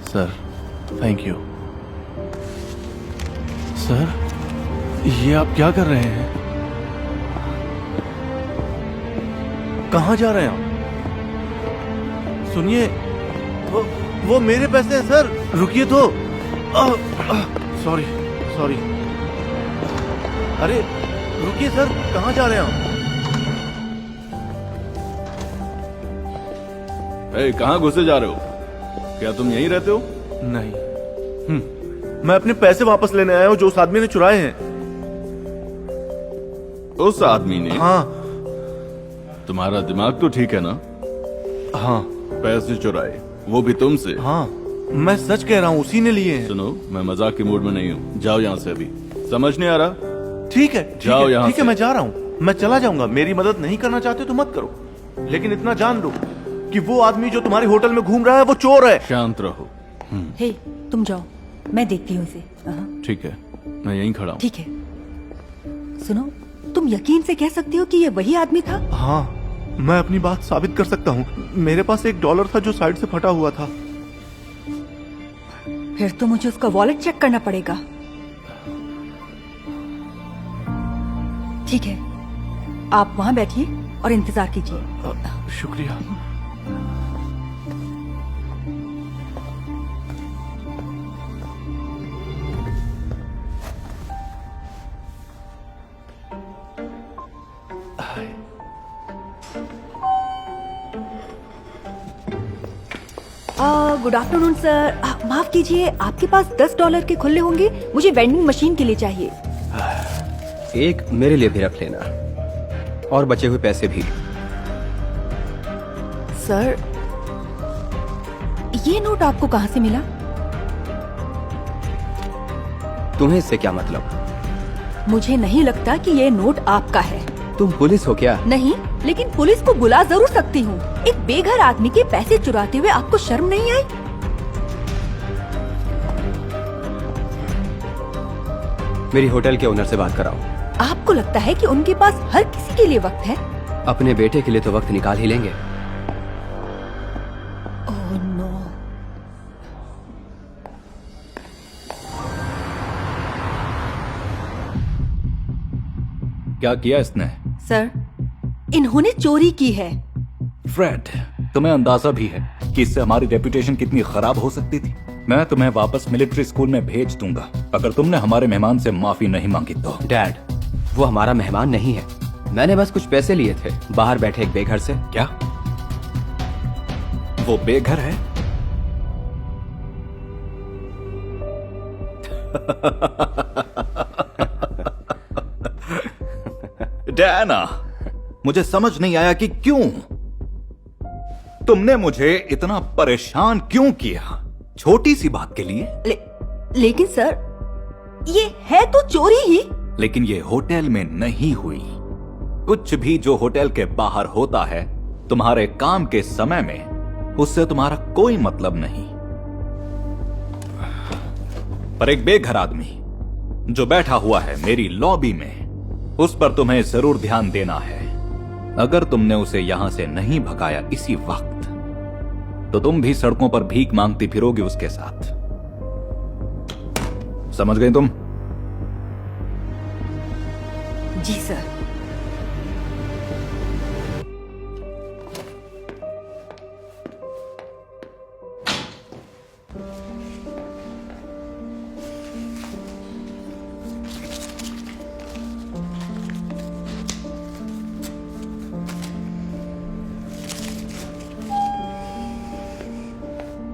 Sir, thank you. Sir, ये आप क्या कर रहे हैं? कहाँ जा रहे हैं आप? सुनिए, वो मेरे पैसे हैं सर, रुकिए तो। Sorry sorry. अरे रुकिए सर, कहाँ जा रहे हैं आप? कहाँ घुसे जा रहे हो? क्या तुम यहीं रहते हो? नहीं, मैं अपने पैसे वापस लेने आया हूँ जो उस आदमी ने चुराए हैं। उस आदमी ने? हाँ। तुम्हारा दिमाग तो ठीक है ना? हाँ। पैसे चुराए, वो भी तुमसे? हाँ, मैं सच कह रहा हूँ, उसी ने लिए हैं। सुनो, मैं मजाक के मूड में नहीं हूँ, जाओ यहाँ से अभी। समझ नहीं आ रहा? ठीक है, जाओ यहाँ ठीक है, से। मैं जा रहा हूँ, मैं चला जाऊंगा। मेरी मदद नहीं करना चाहते तो मत करो, लेकिन इतना जान लो कि वो आदमी जो तुम्हारे होटल में घूम रहा है वो चोर है। शांत रहो। हे, तुम जाओ, मैं देखती हूँ इसे। ठीक है, मैं यहीं खड़ा हूँ। ठीक है। सुनो, तुम यकीन से कह सकती हो कि ये वही आदमी था? हाँ, मैं अपनी बात साबित कर सकता हूँ। मेरे पास $1 था जो साइड से फटा हुआ था। फिर तो मुझे उसका वॉलेट चेक करना पड़ेगा। ठीक है, आप वहां बैठिए और इंतजार कीजिए। शुक्रिया। Good afternoon sir. माफ कीजिए, आपके पास $10 के खुले होंगे? मुझे वेंडिंग मशीन के लिए चाहिए। एक मेरे लिए भी रख लेना, और बचे हुए पैसे भी। सर, ये नोट आपको कहाँ से मिला? तुम्हें इससे क्या मतलब? मुझे नहीं लगता कि ये नोट आपका है। तुम पुलिस हो क्या? नहीं, लेकिन पुलिस को बुला जरूर सकती हूँ। एक बेघर आदमी के पैसे चुराते हुए आपको शर्म नहीं आई? मेरी होटल के ओनर से बात कराओ। आपको लगता है कि उनके पास हर किसी के लिए वक्त है? अपने बेटे के लिए तो वक्त निकाल ही लेंगे। Oh no. क्या किया इसने? सर, इन्होंने चोरी की है। फ्रेड, तुम्हें अंदाजा भी है कि इससे हमारी रेपुटेशन कितनी खराब हो सकती थी। मैं तुम्हें वापस मिलिट्री स्कूल में भेज दूंगा अगर तुमने हमारे मेहमान से माफी नहीं मांगी तो। डैड, वो हमारा मेहमान नहीं है। मैंने बस कुछ पैसे लिए थे बाहर बैठे एक बेघर से। क्या वो बेघर है? डैना, मुझे समझ नहीं आया कि क्यों तुमने मुझे इतना परेशान क्यों किया छोटी सी बात के लिए। लेकिन सर, ये है तो चोरी ही। लेकिन ये होटल में नहीं हुई। कुछ भी जो होटल के बाहर होता है तुम्हारे काम के समय में, उससे तुम्हारा कोई मतलब नहीं। पर एक बेघर आदमी जो बैठा हुआ है मेरी लॉबी में, उस पर तुम्हें जरूर ध्यान देना है। अगर तुमने उसे यहां से नहीं भगाया इसी वक्त, तो तुम भी सड़कों पर भीख मांगती फिरोगी उसके साथ। समझ गई तुम? जी सर।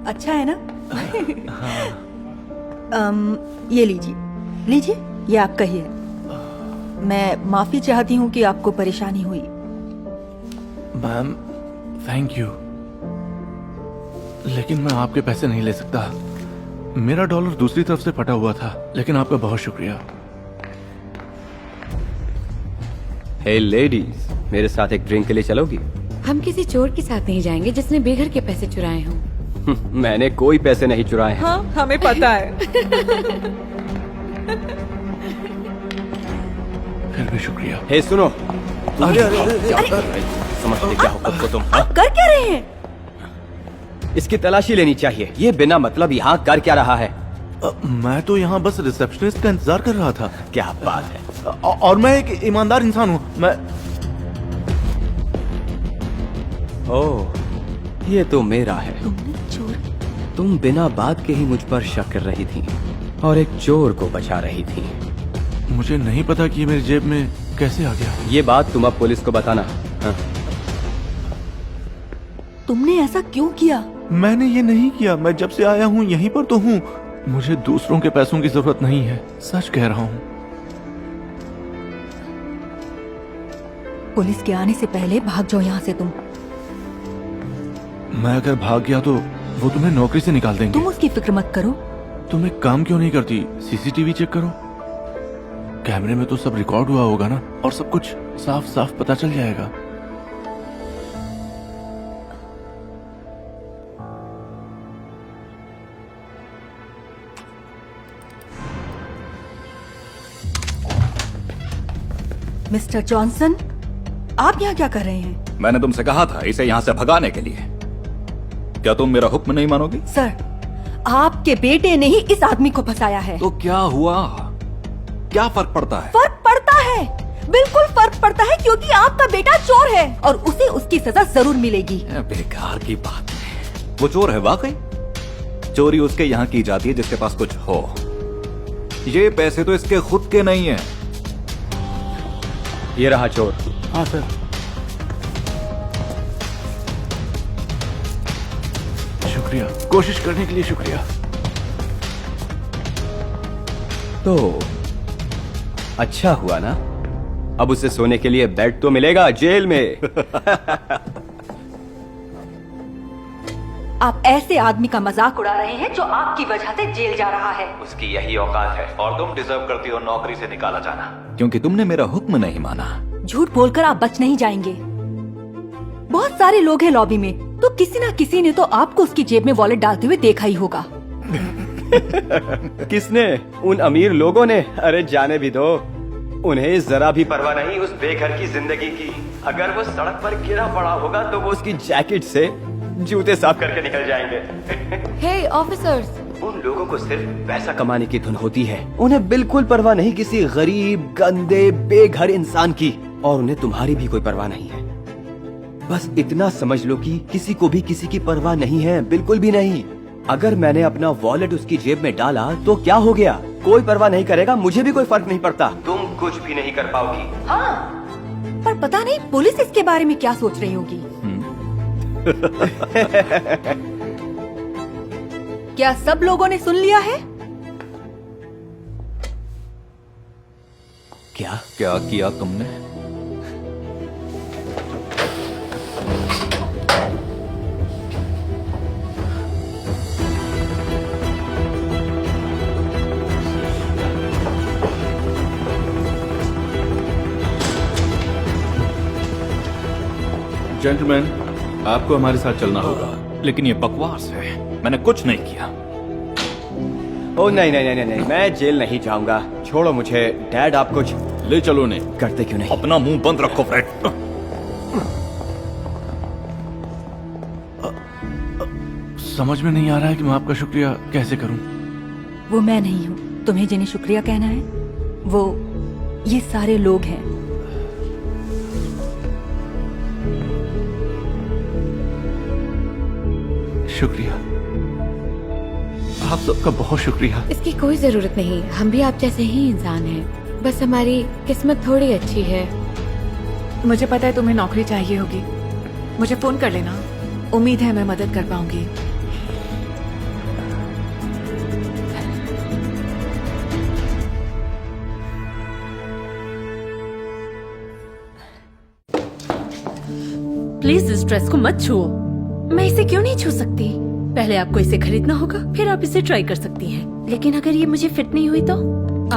अच्छा है ना? ये लीजिए, लीजिए, ये आपका ही है। मैं माफी चाहती हूँ कि आपको परेशानी हुई। मैम, थैंक यू, लेकिन मैं आपके पैसे नहीं ले सकता। मेरा डॉलर दूसरी तरफ से फटा हुआ था, लेकिन आपका बहुत शुक्रिया। हे लेडीज, मेरे साथ एक ड्रिंक के लिए चलोगी? हम किसी चोर के साथ नहीं जाएंगे जिसने बेघर के पैसे चुराए हों। मैंने कोई पैसे नहीं चुराए हैं। हाँ, हमें पता है। फिर भी शुक्रिया। हे सुनो, अरे अरे अरे, समझते क्या हो खुद को तुम? आप कर क्या रहे हैं? इसकी तलाशी लेनी चाहिए। ये बिना मतलब यहाँ कर क्या रहा है? मैं तो यहाँ बस रिसेप्शनिस्ट का इंतजार कर रहा था। क्या बात है? और मैं एक ईमानदार इंसान हूँ। मैं ओह, ये तो मेरा है। तुमने चोर? तुम बिना बात के ही मुझ पर शक कर रही थी और एक चोर को बचा रही थी। मुझे नहीं पता कि ये मेरी जेब में कैसे आ गया। ये बात तुम अब पुलिस को बताना। हाँ। तुमने ऐसा क्यों किया? मैंने ये नहीं किया। मैं जब से आया हूँ यहीं पर तो हूँ। मुझे दूसरों के पैसों की जरूरत नहीं है, सच कह रहा हूँ। पुलिस के आने से पहले भाग जाओ यहाँ से तुम। मैं अगर भाग गया तो वो तुम्हें नौकरी से निकाल देंगे। तुम उसकी फिक्र मत करो। तुम एक काम क्यों नहीं करती? सीसीटीवी चेक करो। कैमरे में तो सब रिकॉर्ड हुआ होगा ना, और सब कुछ साफ साफ पता चल जाएगा। मिस्टर जॉनसन, आप यहाँ क्या कर रहे हैं? मैंने तुमसे कहा था इसे यहाँ से भगाने के लिए। क्या तुम मेरा हुक्म नहीं मानोगी? सर, आपके बेटे ने ही इस आदमी को फंसाया है। तो क्या हुआ? क्या फर्क पड़ता है? फर्क पड़ता है, बिल्कुल फर्क पड़ता है, क्योंकि आपका बेटा चोर है और उसे उसकी सजा जरूर मिलेगी। बेकार की बात है। वो चोर है वाकई। चोरी उसके यहाँ की जाती है जिसके पास कुछ हो। ये पैसे तो इसके खुद के नहीं है। ये रहा चोर। हाँ सर। शुक्रिया, कोशिश करने के लिए शुक्रिया। तो अच्छा हुआ ना, अब उसे सोने के लिए बेड तो मिलेगा जेल में। आप ऐसे आदमी का मजाक उड़ा रहे हैं जो आपकी वजह से जेल जा रहा है। उसकी यही औकात है और तुम डिजर्व करती हो नौकरी से निकाला जाना, क्योंकि तुमने मेरा हुक्म नहीं माना। झूठ बोलकर आप बच नहीं जाएंगे। बहुत सारे लोग हैं लॉबी में, तो किसी ना किसी ने तो आपको उसकी जेब में वॉलेट डालते हुए देखा ही होगा। किसने? उन अमीर लोगों ने? अरे जाने भी दो, उन्हें जरा भी परवाह नहीं उस बेघर की जिंदगी की। अगर वो सड़क पर गिरा पड़ा होगा तो वो उसकी जैकेट से जूते साफ करके निकल जाएंगे। हे ऑफिसर्स, उन लोगों को सिर्फ पैसा कमाने की धुन होती है। उन्हें बिल्कुल परवाह नहीं किसी गरीब, गंदे, बेघर इंसान की, और उन्हें तुम्हारी भी कोई परवाह नहीं है। बस इतना समझ लो कि किसी को भी किसी की परवाह नहीं है, बिल्कुल भी नहीं। अगर मैंने अपना वॉलेट उसकी जेब में डाला तो क्या हो गया? कोई परवाह नहीं करेगा, मुझे भी कोई फर्क नहीं पड़ता। तुम कुछ भी नहीं कर पाओगी। हाँ, पर पता नहीं पुलिस इसके बारे में क्या सोच रही होगी। क्या सब लोगों ने सुन लिया है? क्या? क्या किया तुमने? जेंटलमैन, आपको हमारे साथ चलना होगा। लेकिन ये बकवास है, मैंने कुछ नहीं किया। ओ नहीं नहीं नहीं नहीं, मैं जेल नहीं जाऊंगा। छोड़ो मुझे। डैड, आप कुछ ले चलो उन्हें। करते क्यों नहीं? अपना मुंह बंद रखो फ्रेड। समझ में नहीं आ रहा है कि मैं आपका शुक्रिया कैसे करूं। वो मैं नहीं हूँ, तुम्हें जिन्हें शुक्रिया कहना है वो ये सारे लोग हैं। शुक्रिया, आप सबका बहुत शुक्रिया। इसकी कोई जरूरत नहीं, हम भी आप जैसे ही इंसान हैं। बस हमारी किस्मत थोड़ी अच्छी है। मुझे पता है तुम्हें नौकरी चाहिए होगी, मुझे फोन कर लेना। उम्मीद है मैं मदद कर पाऊंगी। प्लीज इस ड्रेस को मत छुओ। मैं इसे क्यों नहीं छू सकती? पहले आपको इसे खरीदना होगा, फिर आप इसे ट्राई कर सकती हैं। लेकिन अगर ये मुझे फिट नहीं हुई तो?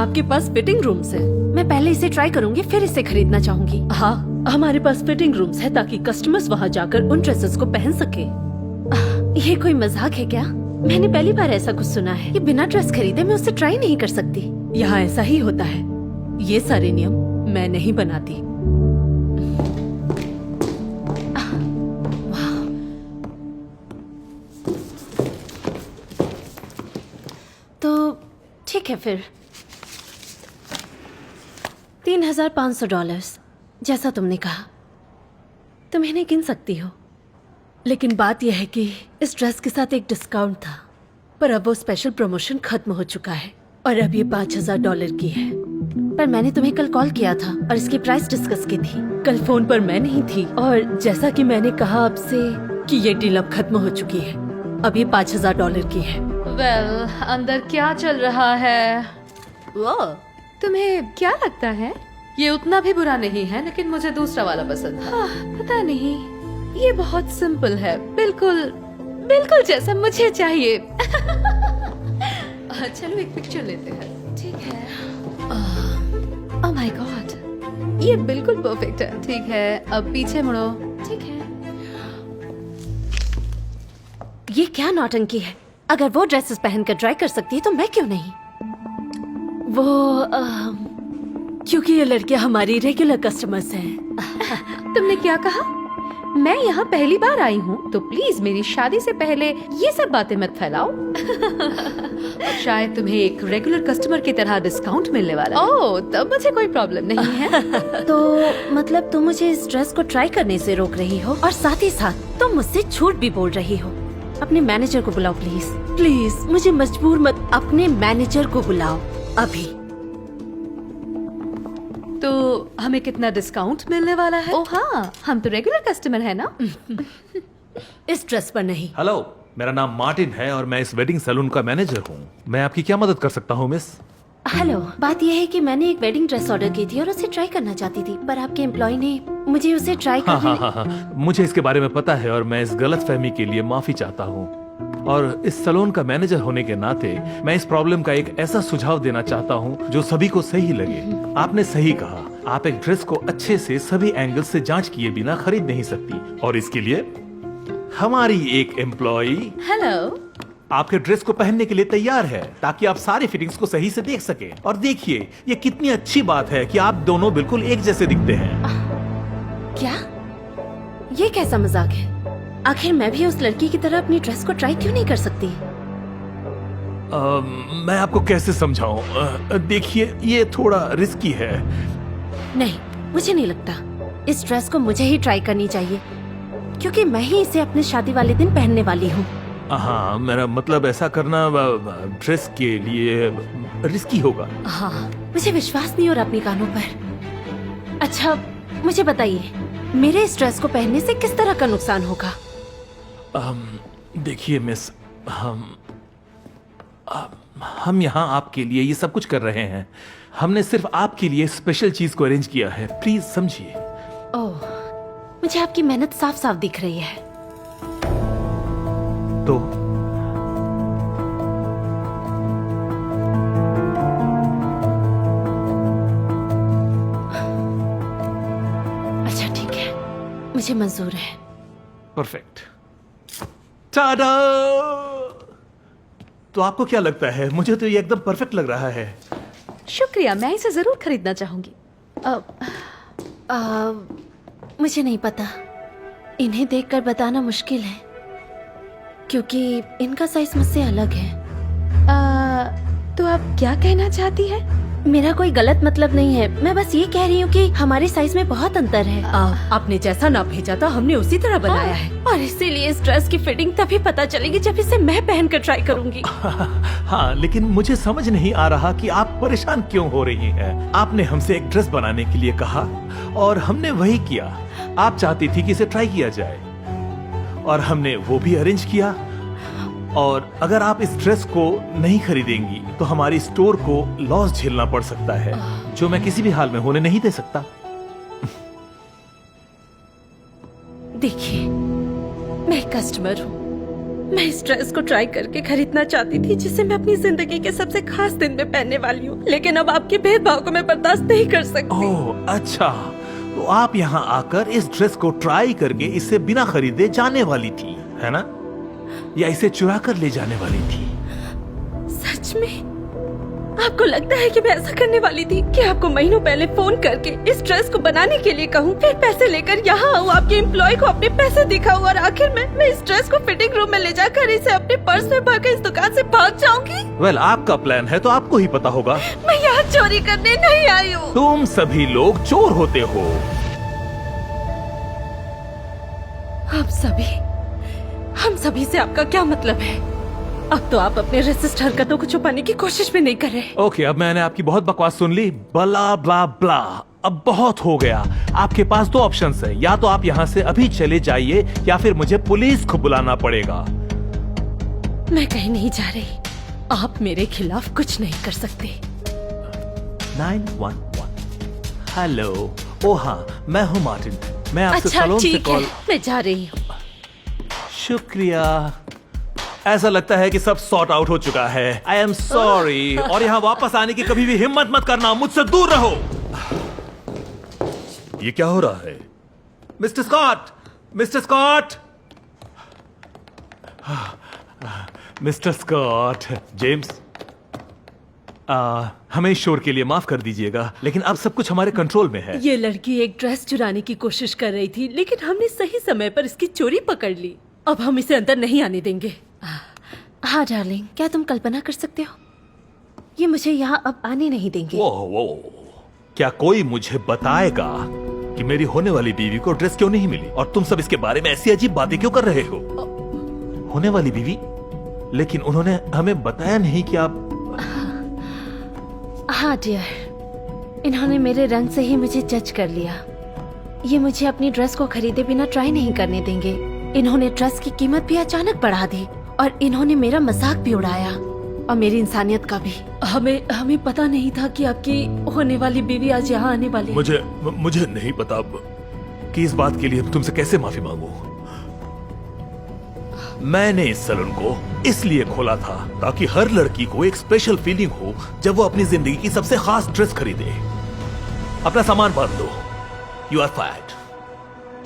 आपके पास फिटिंग रूम्स है। मैं पहले इसे ट्राई करूंगी, फिर इसे खरीदना चाहूंगी। हाँ, हमारे पास फिटिंग रूम्स है ताकि कस्टमर्स वहाँ जाकर उन ड्रेसेस को पहन सके। ये कोई मजाक है क्या? मैंने पहली बार ऐसा कुछ सुना है। ये बिना ड्रेस खरीदे मैं उसे ट्राई नहीं कर सकती। यहाँ ऐसा ही होता है। ये सारे नियम मैं नहीं बनाती। ठीक है फिर, $3,500 जैसा तुमने कहा। तुम इन्हें गिन सकती हो, लेकिन बात यह है कि इस ड्रेस के साथ एक डिस्काउंट था, पर अब वो स्पेशल प्रमोशन खत्म हो चुका है और अब ये $5,000 की है। पर मैंने तुम्हें कल कॉल किया था और इसकी प्राइस डिस्कस की थी। कल फोन पर मैं नहीं थी और जैसा कि मैंने कहा आपसे कि ये डील अब खत्म हो चुकी है। अब ये $5,000 की है। अंदर क्या चल रहा है? वो तुम्हें क्या लगता है? ये उतना भी बुरा नहीं है, लेकिन मुझे दूसरा वाला पसंद है। पता नहीं, ये बहुत सिंपल है, बिल्कुल बिल्कुल जैसा मुझे चाहिए। चलो एक पिक्चर लेते हैं। ठीक है। ओह माय गॉड, ये बिल्कुल परफेक्ट है। ठीक है, अब पीछे मुड़ो। ठीक है। ये क्या नौटंकी है? अगर वो ड्रेसेस पहनकर ट्राई कर सकती है तो मैं क्यों नहीं? वो क्योंकि ये लड़कियां हमारी रेगुलर कस्टमर्स हैं। तुमने क्या कहा? मैं यहाँ पहली बार आई हूँ, तो प्लीज मेरी शादी से पहले ये सब बातें मत फैलाओ। शायद तुम्हें एक रेगुलर कस्टमर की तरह डिस्काउंट मिलने वाला है। ओह, तब मुझे कोई प्रॉब्लम नहीं है। तो मतलब तुम मुझे इस ड्रेस को ट्राई करने से रोक रही हो और साथ ही साथ तुम मुझसे झूठ भी बोल रही हो। अपने मैनेजर को बुलाओ प्लीज, प्लीज मुझे मजबूर मत। अपने मैनेजर को बुलाओ अभी। तो हमें कितना डिस्काउंट मिलने वाला है? ओह हाँ, हम तो रेगुलर कस्टमर है ना। इस ड्रेस पर नहीं। हेलो, मेरा नाम मार्टिन है और मैं इस वेडिंग सैलून का मैनेजर हूँ। मैं आपकी क्या मदद कर सकता हूँ मिस? हेलो, बात यह है कि मैंने एक वेडिंग ड्रेस ऑर्डर की थी और उसे ट्राई करना चाहती थी, पर आपके एम्प्लॉय ने मुझे उसे ट्राई करने हाँ, मुझे इसके बारे में पता है और मैं इस गलतफहमी के लिए माफी चाहता हूँ। और इस सैलून का मैनेजर होने के नाते मैं इस प्रॉब्लम का एक ऐसा सुझाव देना चाहता हूँ जो सभी को सही लगे। आपने सही कहा, आप एक ड्रेस को अच्छे से सभी एंगल से जांच किए बिना खरीद नहीं सकती, और इसके लिए हमारी एक एम्प्लॉई हेलो आपके ड्रेस को पहनने के लिए तैयार है ताकि आप सारे फिटिंग्स को सही से देख सके। और देखिए, ये कितनी अच्छी बात है कि आप दोनों बिल्कुल एक जैसे दिखते हैं। क्या? ये कैसा मजाक है? आखिर मैं भी उस लड़की की तरह अपनी ड्रेस को ट्राई क्यों नहीं कर सकती? मैं आपको कैसे समझाऊं? देखिए, ये थोड़ा रिस्की है। नहीं, मुझे नहीं लगता। इस ड्रेस को मुझे ही ट्राई करनी चाहिए, क्योंकि मैं ही इसे अपने शादी वाले दिन पहनने वाली हूँ। हाँ, मेरा मतलब ऐसा करना ड्रेस के लिए रिस्की होगा। हाँ, मुझे विश्वास नहीं हो रहा अपने कानों पर। अच्छा, मुझे बताइए, मेरे इस ड्रेस को पहनने से किस तरह का नुकसान होगा? देखिए मिस, हम यहाँ आपके लिए ये सब कुछ कर रहे हैं। हमने सिर्फ आपके लिए स्पेशल चीज को अरेंज किया है, प्लीज समझिए। ओह, मुझे आपकी मेहनत साफ साफ दिख रही है। तो अच्छा ठीक है, मुझे मंजूर है। परफेक्ट। टाडा! तो आपको क्या लगता है? मुझे तो ये एकदम परफेक्ट लग रहा है। शुक्रिया, मैं इसे जरूर खरीदना चाहूंगी। मुझे नहीं पता, इन्हें देखकर बताना मुश्किल है, क्योंकि इनका साइज मुझसे अलग है। तो आप क्या कहना चाहती है? मेरा कोई गलत मतलब नहीं है, मैं बस ये कह रही हूँ कि हमारे साइज में बहुत अंतर है। आपने जैसा ना भेजा था हमने उसी तरह बनाया है, और इसीलिए इस ड्रेस की फिटिंग तभी पता चलेगी जब इसे मैं पहनकर ट्राई करूंगी। हाँ, लेकिन मुझे समझ नहीं आ रहा कि आप परेशान क्यों हो रही हैं। आपने हमसे एक ड्रेस बनाने के लिए कहा और हमने वही किया। आप चाहती थी कि इसे ट्राई किया जाए और हमने वो भी अरेंज किया। और अगर आप इस ड्रेस को नहीं खरीदेंगी तो हमारी स्टोर को लॉस झेलना पड़ सकता है, जो मैं किसी भी हाल में होने नहीं दे सकता। देखिए, मैं कस्टमर हूँ। मैं इस ड्रेस को ट्राई करके खरीदना चाहती थी, जिसे मैं अपनी जिंदगी के सबसे खास दिन में पहनने वाली हूँ, लेकिन अब आपके भेदभाव को मैं बर्दाश्त नहीं कर सकती। ओह अच्छा, तो आप यहाँ आकर इस ड्रेस को ट्राई करके इसे बिना खरीदे जाने वाली थी, है ना? या इसे चुरा कर ले जाने वाली थी? सच में? आपको लगता है कि मैं ऐसा करने वाली थी कि आपको महीनों पहले फोन करके इस ड्रेस को बनाने के लिए कहूँ, फिर पैसे लेकर यहाँ आऊँ, आपके एम्प्लॉय को अपने पैसे दिखाऊँ और आखिर में मैं इस ड्रेस को फिटिंग रूम में ले जाकर इसे अपने पर्स में भर इस दुकान से भाग जाऊंगी? वेल, आपका प्लान है तो आपको ही पता होगा। मैं यहाँ चोरी करने नहीं आई हूँ। तुम सभी लोग चोर होते हो। हम सभी से आपका क्या मतलब है? अब तो आप अपने रेसिस्ट हरकतों को छुपाने की कोशिश भी नहीं कर रहे। ओके, अब मैंने आपकी बहुत बकवास सुन ली। ब्ला ब्ला ब्ला, अब बहुत हो गया। आपके पास दो ऑप्शंस हैं, या तो आप यहाँ से अभी चले जाइए या फिर मुझे पुलिस को बुलाना पड़ेगा। मैं कहीं नहीं जा रही। आप मेरे खिलाफ कुछ नहीं कर सकते। 911। हेलो। ओ हाँ, मैं हूँ मार्टिन। मैं आपसे अच्छा सलोन से ठीक है, कॉल। मैं जा रही हूँ। शुक्रिया। ऐसा लगता है कि सब सॉर्ट आउट हो चुका है। I am sorry. और यहाँ वापस आने की कभी भी हिम्मत मत करना, मुझसे दूर रहो। ये क्या हो रहा है? Mister Scott, mister Scott, mister Scott. James, हमें इस शोर के लिए माफ कर दीजिएगा, लेकिन अब सब कुछ हमारे कंट्रोल में है। ये लड़की एक ड्रेस चुराने की कोशिश कर रही थी, लेकिन हमने सही समय पर इसकी चोरी पकड़ ली। अब हम इसे अंदर नहीं आने देंगे। हाँ डार्लिंग, क्या तुम कल्पना कर सकते हो? ये मुझे यहाँ अब आने नहीं देंगे। वो क्या कोई मुझे बताएगा कि मेरी होने वाली बीवी को ड्रेस क्यों नहीं मिली? और तुम सब इसके बारे में ऐसी अजीब बातें क्यों कर रहे हो? होने वाली बीवी? लेकिन उन्होंने हमें बताया नहीं कि आप। हाँ डियर, इन्होंने मेरे रंग से ही मुझे जज कर लिया। ये मुझे अपनी ड्रेस को खरीदे बिना ट्राई नहीं करने देंगे। इन्होंने ड्रेस की कीमत भी अचानक बढ़ा दी और इन्होंने मेरा मजाक भी उड़ाया और मेरी इंसानियत का भी। हमें पता नहीं था कि आपकी होने वाली बीवी आज यहाँ आने वाली है। मुझे नहीं पता कि इस बात के लिए तुमसे कैसे माफी मांगू। मैंने इस सैलून को इसलिए खोला था ताकि हर लड़की को एक स्पेशल फीलिंग हो जब वो अपनी जिंदगी की सबसे खास ड्रेस खरीदे। अपना सामान बांध दो, यू आर फायर्ड।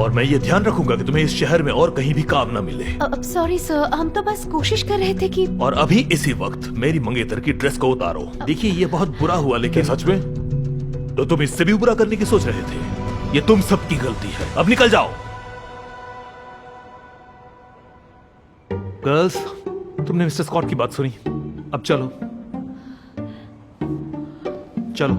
और मैं ये ध्यान रखूंगा कि तुम्हें इस शहर में और कहीं भी काम न मिले। अब सॉरी सर, हम तो बस कोशिश कर रहे थे कि। और अभी इसी वक्त मेरी मंगेतर की ड्रेस को उतारो। देखिए ये बहुत बुरा हुआ, लेकिन सच में तो तुम इससे भी बुरा करने की सोच रहे थे। ये तुम सबकी गलती है। अब निकल जाओ। गर्ल्स, तुमने मिस्टर स्कॉट की बात सुनी, अब चलो चलो।